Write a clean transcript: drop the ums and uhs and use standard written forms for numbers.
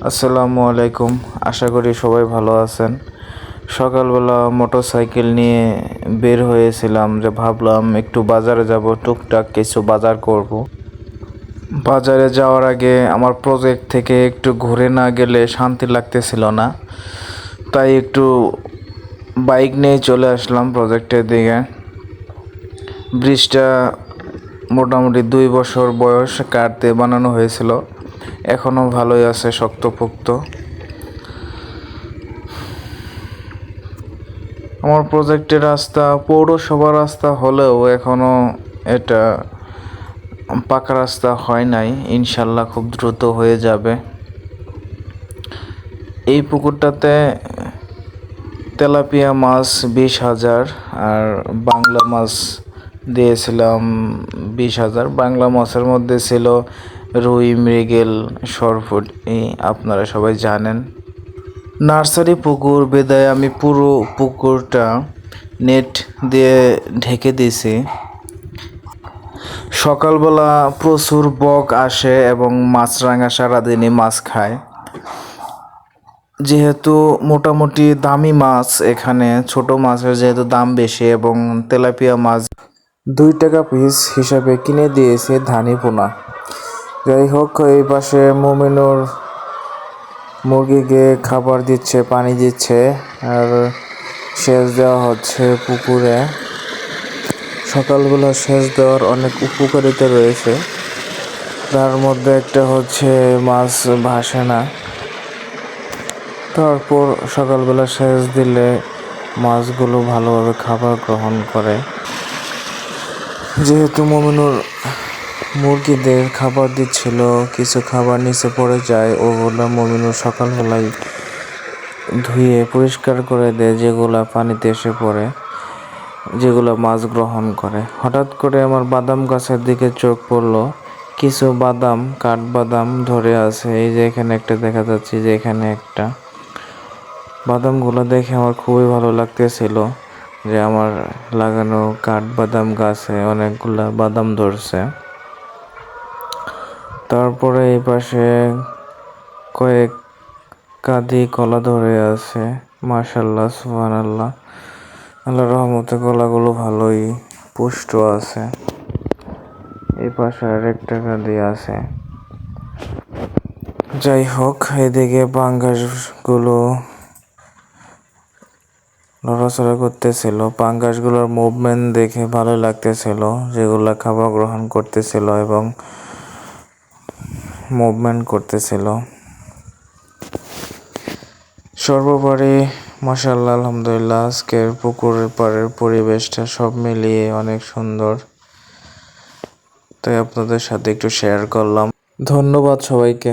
আসসালামু আলাইকুম। আশা করি সবাই ভালো আছেন। সকালবেলা মোটরসাইকেল নিয়ে বের হয়েছিলাম, যে ভাবলাম একটু বাজারে যাব, টুকটাক কিছু বাজার করব। বাজারে যাওয়ার আগে আমার প্রজেক্ট থেকে একটু ঘুরে না গেলে শান্তি লাগতেছিল না, তাই একটু বাইক নিয়ে চলে আসলাম প্রজেক্টের দিকে। ব্রিজটা মোটামুটি 2 বছর বয়স কাঠ দিয়ে বানানো হয়েছিল, এখনও ভালোই আছে, শক্তপোক্ত। আমার প্রজেক্টের রাস্তা পৌরসভার রাস্তা হলেও এখনও এটা পাকা রাস্তা হয় নাই, ইনশাল্লাহ খুব দ্রুত হয়ে যাবে। এই পুকুরটাতে তেলাপিয়া মাছ 20,000 আর বাংলা মাছ দিয়েছিলাম 20,000। বাংলা মাছের মধ্যে ছিল রুই, মৃগেল, সরপুঁটি, আপনারা সবাই জানেন। নার্সারি পুকুর বেদায় আমি পুরো পুকুরটা নেট দিয়ে ঢেকে দিয়েছি। সকালবেলা প্রচুর বক আসে এবং মাছরাঙা সারাদিনই মাছ খায়। যেহেতু মোটামুটি দামি মাছ, এখানে ছোট মাছের যেহেতু দাম বেশি এবং তেলাপিয়া মাছ 2 টাকা পিস হিসাবে কিনে দিয়েছে ধানি পোনা। যাই হোক, এই পাশে মুমিনুর মুরগিকে খাবার দিচ্ছে, পানি দিচ্ছে, আর সেচ দেওয়া হচ্ছে পুকুরে। সকালবেলা সেচ দেওয়ার অনেক উপকারিতা রয়েছে, তার মধ্যে একটা হচ্ছে মাছ ভাসে না। তারপর সকালবেলা সেচ দিলে মাছগুলো ভালোভাবে খাবার গ্রহণ করে। যেহেতু মুমিনুর মুরগিদের খাবার দিচ্ছিল, কিছু খাবার নিচে পড়ে যায়, ওগুলো মুমিনুর সকালবেলায় ধুয়ে পরিষ্কার করে দেয়, যেগুলা পানিতে এসে পড়ে, যেগুলো মাছ গ্রহণ করে। হঠাৎ করে আমার বাদাম গাছের দিকে চোখ পড়লো, কিছু বাদাম, কাঠবাদাম ধরে আছে। এই যে এখানে একটা দেখা যাচ্ছে, যে এখানে একটা। বাদামগুলো দেখে আমার খুবই ভালো লাগতেছিল, যে আমার লাগানো কাঠবাদাম গাছে অনেকগুলা বাদাম ধরছে। তারপরে এই পাশে কয়েক কাঁদি কলা ধরে আছে। মাশাআল্লাহ, সুবহানাল্লাহ, আল্লাহর রহমতে কলাগুলো ভালোই পুষ্ট আছে। এই পাশে আরেকটা কাঁদি আছে। যাই হোক, এদিকে পাঙ্গাসগুলো নড়াচড়া করতেছিল। পাঙ্গাসগুলোর মুভমেন্ট দেখে ভালো লাগতেছিল, যেগুলা খাবার গ্রহণ করতেছিল এবং মুভমেন্ট করতেছিল। সর্বোপরি মাশাআল্লাহ, আলহামদুলিল্লাহ, আজকের পুকুরের পাড়ের পরিবেশটা সব মিলিয়ে অনেক সুন্দর, তাই আপনাদের সাথে একটু শেয়ার করলাম। ধন্যবাদ সবাইকে।